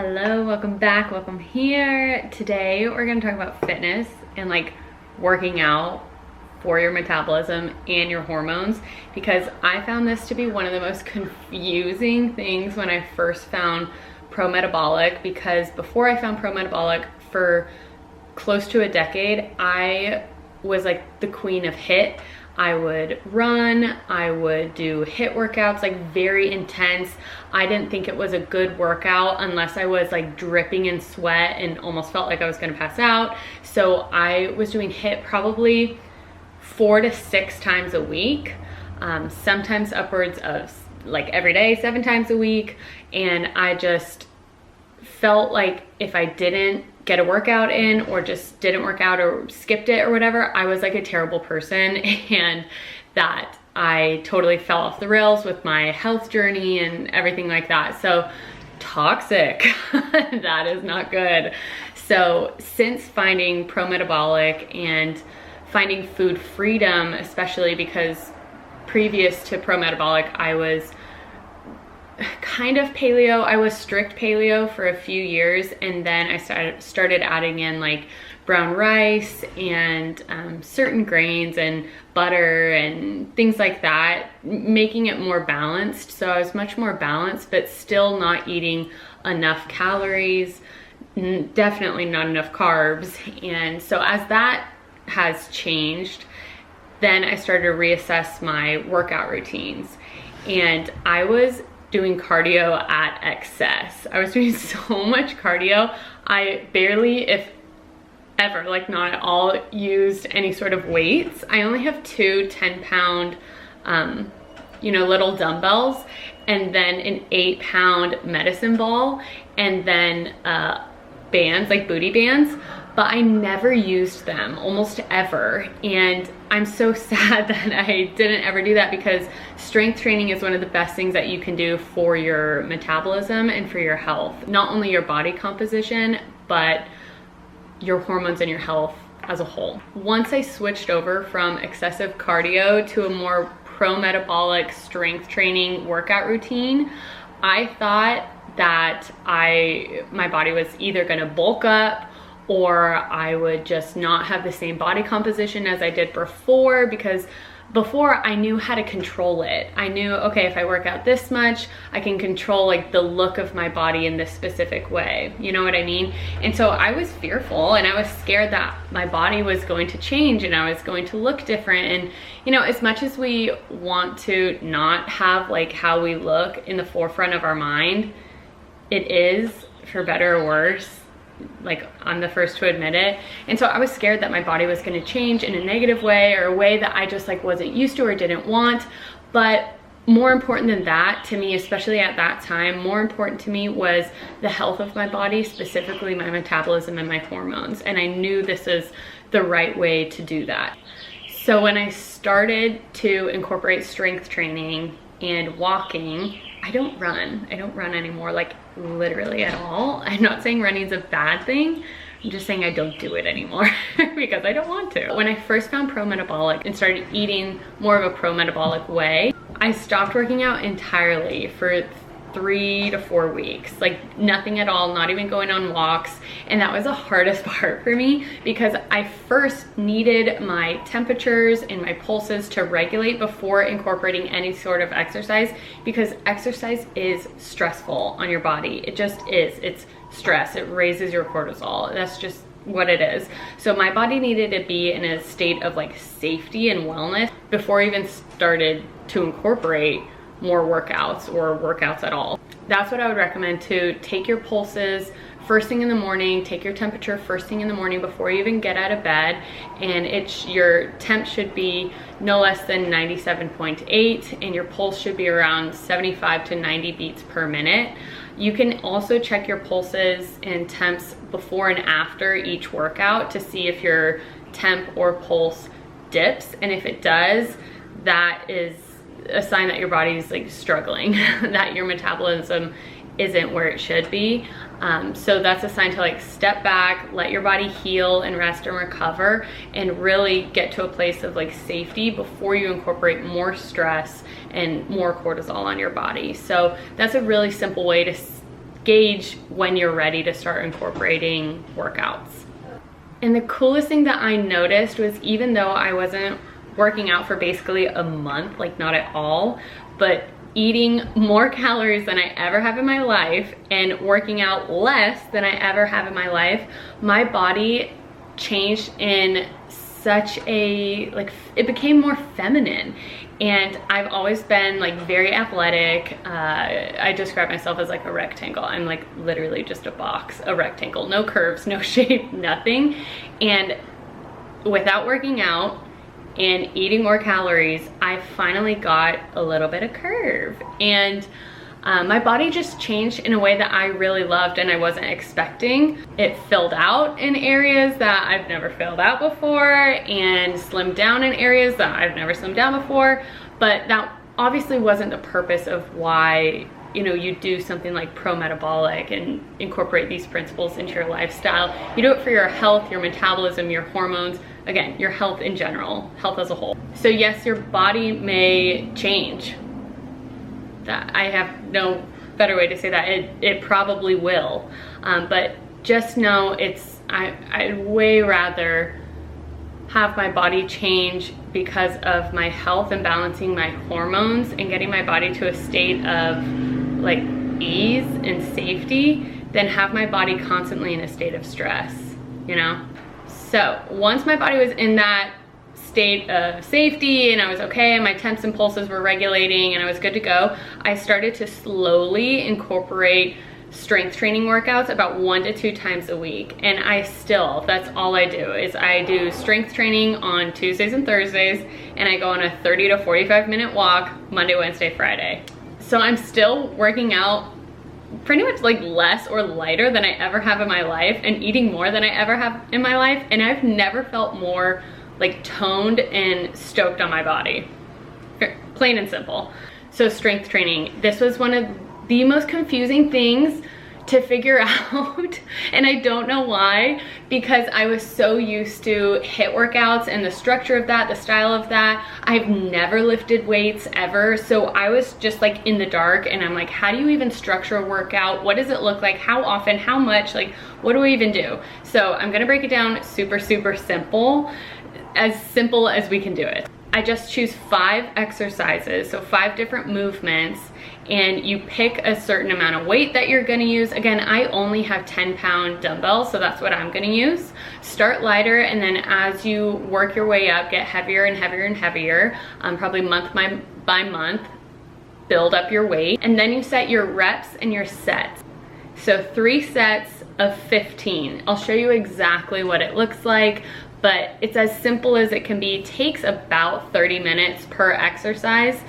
Hello, welcome back, welcome here. Today we're gonna talk about fitness and like working out for your metabolism and your hormones, because I found this to be one of the most confusing things when I first found Prometabolic, because before I found Prometabolic for close to a decade, I was like the queen of HIIT. I would run, I would do HIIT workouts, like very intense. I didn't think it was a good workout unless I was like dripping in sweat and almost felt like I was gonna pass out. So I was doing HIIT probably 4 to 6 times a week, sometimes upwards of like every day, 7 times a week. And I just felt like if I didn't get a workout in or just didn't work out or skipped it or whatever, I was like a terrible person, and that I totally fell off the rails with my health journey and everything like that. So toxic. That is not good. So since finding Prometabolic and finding food freedom, especially because previous to Prometabolic, I was kind of paleo. I was strict paleo for a few years, and then I started adding in like brown rice and certain grains and butter and things like that, making it more balanced. So I was much more balanced, but still not eating enough calories, definitely not enough carbs. And so as that has changed, then I started to reassess my workout routines, and I was doing cardio at excess. I was doing so much cardio. I barely, if ever, like not at all, used any sort of weights. I only have 2 10-pound, little dumbbells, and then an 8-pound medicine ball, and then bands, like booty bands, but I never used them, almost ever. And I'm so sad that I didn't ever do that, because strength training is one of the best things that you can do for your metabolism and for your health. Not only your body composition, but your hormones and your health as a whole. Once I switched over from excessive cardio to a more pro-metabolic strength training workout routine, I thought that my body was either gonna bulk up, or I would just not have the same body composition as I did before, because before I knew how to control it. I knew, okay, if I work out this much, I can control like the look of my body in this specific way. You know what I mean? And so I was fearful, and I was scared that my body was going to change and I was going to look different. And as much as we want to not have like how we look in the forefront of our mind, it is, for better or worse. Like, I'm the first to admit it. And so I was scared that my body was going to change in a negative way, or a way that I just like wasn't used to or didn't want. But more important than that to me, especially at that time, more important to me was the health of my body, specifically my metabolism and my hormones. And I knew this is the right way to do that. So when I started to incorporate strength training and walking, I don't run anymore, like literally at all. I'm not saying running is a bad thing. I'm just saying I don't do it anymore because I don't want to. When I first found Prometabolic and started eating more of a pro-metabolic way, I stopped working out entirely for 3 to 4 weeks, like nothing at all, not even going on walks. And that was the hardest part for me, because I first needed my temperatures and my pulses to regulate before incorporating any sort of exercise, because exercise is stressful on your body. It just is. It's stress. It raises your cortisol. That's just what it is. So my body needed to be in a state of like safety and wellness before I even started to incorporate more workouts or workouts at all. That's what I would recommend, to take your pulses first thing in the morning, take your temperature first thing in the morning before you even get out of bed, and your temp should be no less than 97.8, and your pulse should be around 75 to 90 beats per minute. You can also check your pulses and temps before and after each workout to see if your temp or pulse dips, and if it does, that is a sign that your body's like struggling, that your metabolism isn't where it should be. So that's a sign to like step back, let your body heal and rest and recover, and really get to a place of like safety before you incorporate more stress and more cortisol on your body. So that's a really simple way to gauge when you're ready to start incorporating workouts. And the coolest thing that I noticed was, even though I wasn't working out for basically a month, like not at all, but eating more calories than I ever have in my life and working out less than I ever have in my life, my body changed in such a, like, it became more feminine. And I've always been like very athletic. I describe myself as like a rectangle. I'm like literally just a box, a rectangle, no curves, no shape, nothing. And without working out and eating more calories, I finally got a little bit of curve. And my body just changed in a way that I really loved and I wasn't expecting. It filled out in areas that I've never filled out before and slimmed down in areas that I've never slimmed down before. But that obviously wasn't the purpose of why, you know, you do something like Prometabolic and incorporate these principles into your lifestyle. You do it for your health, your metabolism, your hormones, again, your health in general, health as a whole. So yes, your body may change. That I have no better way to say that. It probably will, but just know I'd way rather have my body change because of my health and balancing my hormones and getting my body to a state of like ease and safety than have my body constantly in a state of stress, you know? So once my body was in that state of safety and I was okay and my temps and pulses were regulating and I was good to go, I started to slowly incorporate strength training workouts about 1 to 2 times a week. And that's all I do, is I do strength training on Tuesdays and Thursdays, and I go on a 30 to 45 minute walk Monday, Wednesday, Friday. So I'm still working out pretty much like less or lighter than I ever have in my life and eating more than I ever have in my life. And I've never felt more like toned and stoked on my body. Plain and simple. So strength training, this was one of the most confusing things to figure out, and I don't know why, because I was so used to HIIT workouts and the structure of that, the style of that. I've never lifted weights ever, so I was just like in the dark, and I'm like, how do you even structure a workout? What does it look like? How often? How much? Like, what do I even do? So I'm gonna break it down super simple as we can do it. I just choose 5 exercises, so 5 different movements, and you pick a certain amount of weight that you're gonna use. Again, I only have 10-pound dumbbells, so that's what I'm gonna use. Start lighter, and then as you work your way up, get heavier and heavier and heavier, probably month by month, build up your weight, and then you set your reps and your sets. So 3 sets of 15. I'll show you exactly what it looks like, but it's as simple as it can be. It takes about 30 minutes per exercise,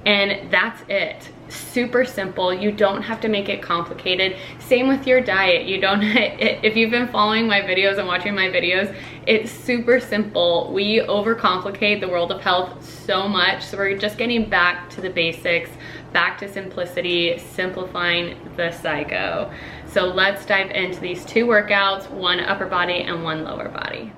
and that's it. Super simple. You don't have to make it complicated. Same with your diet. You don't, if you've been following my videos and watching my videos, it's super simple. We overcomplicate the world of health so much, so we're just getting back to the basics, back to simplicity, simplifying the psycho. So let's dive into these 2 workouts, 1 upper body and 1 lower body.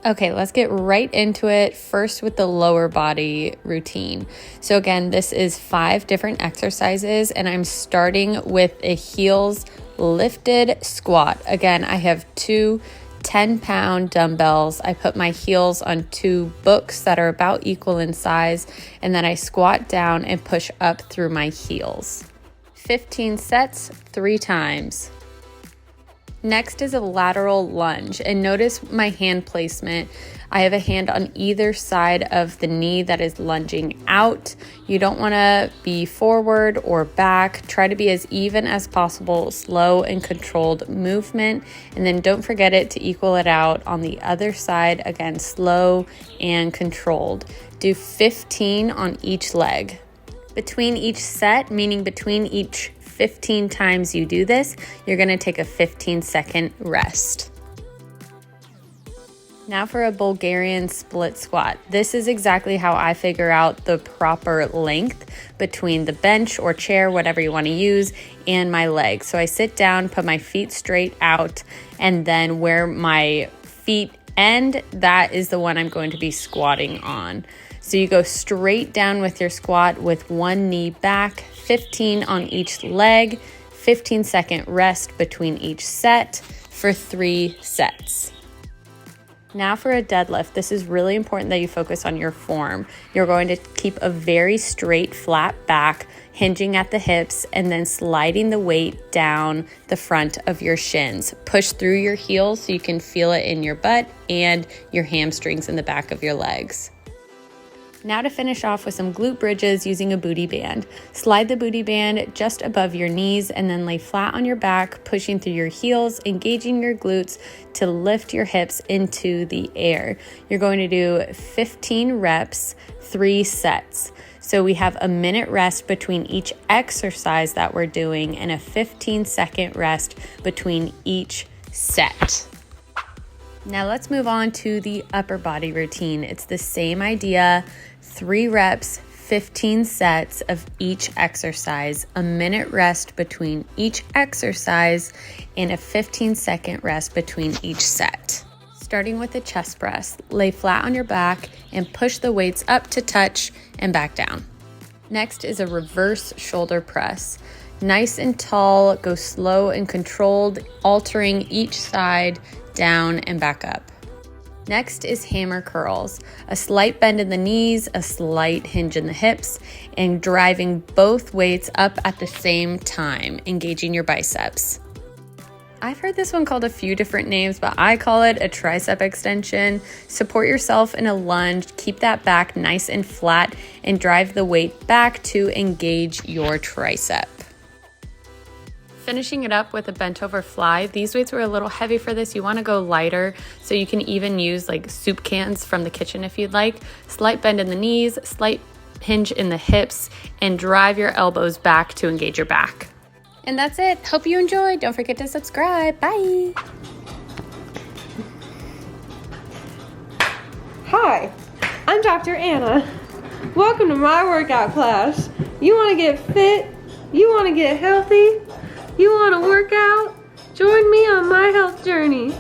Okay, let's get right into it. First with the lower body routine. So again, this is 5 different exercises, and I'm starting with a heels lifted squat. Again, I have 2 10-pound dumbbells. I put my heels on 2 books that are about equal in size, and then I squat down and push up through my heels. 15 sets, 3 times. Next is a lateral lunge, and notice my hand placement. I have a hand on either side of the knee that is lunging out. You don't want to be forward or back. Try to be as even as possible, slow and controlled movement, and then don't forget it to equal it out on the other side. Again, slow and controlled. Do 15 on each leg. Between each set, meaning between each 15 times you do this, you're going to take a 15-second rest. Now for a Bulgarian split squat. This is exactly how I figure out the proper length between the bench or chair, whatever you want to use, and my legs. So I sit down, put my feet straight out, and then where my feet end, that is the one I'm going to be squatting on. So you go straight down with your squat with one knee back, 15 on each leg, 15-second rest between each set for 3 sets. Now for a deadlift, this is really important that you focus on your form. You're going to keep a very straight, flat back, hinging at the hips, and then sliding the weight down the front of your shins. Push through your heels so you can feel it in your butt and your hamstrings in the back of your legs. Now to finish off with some glute bridges using a booty band. Slide the booty band just above your knees and then lay flat on your back, pushing through your heels, engaging your glutes to lift your hips into the air. You're going to do 15 reps, 3 sets. So we have a minute rest between each exercise that we're doing and a 15-second rest between each set. Now let's move on to the upper body routine. It's the same idea, 3 reps, 15 sets of each exercise, a minute rest between each exercise, and a 15-second rest between each set. Starting with the chest press, lay flat on your back and push the weights up to touch and back down. Next is a reverse shoulder press. Nice and tall, go slow and controlled, altering each side down and back up. Next is hammer curls, a slight bend in the knees, a slight hinge in the hips, and driving both weights up at the same time, engaging your biceps. I've heard this one called a few different names, but I call it a tricep extension. Support yourself in a lunge, keep that back nice and flat, and drive the weight back to engage your tricep. Finishing it up with a bent over fly. These weights were a little heavy for this. You want to go lighter, so you can even use like soup cans from the kitchen if you'd like. Slight bend in the knees, slight hinge in the hips, and drive your elbows back to engage your back. And that's it. Hope you enjoyed. Don't forget to subscribe. Bye. Hi, I'm Dr. Anna. Welcome to my workout class. You want to get fit? You want to get healthy? You want to work out? Join me on my health journey.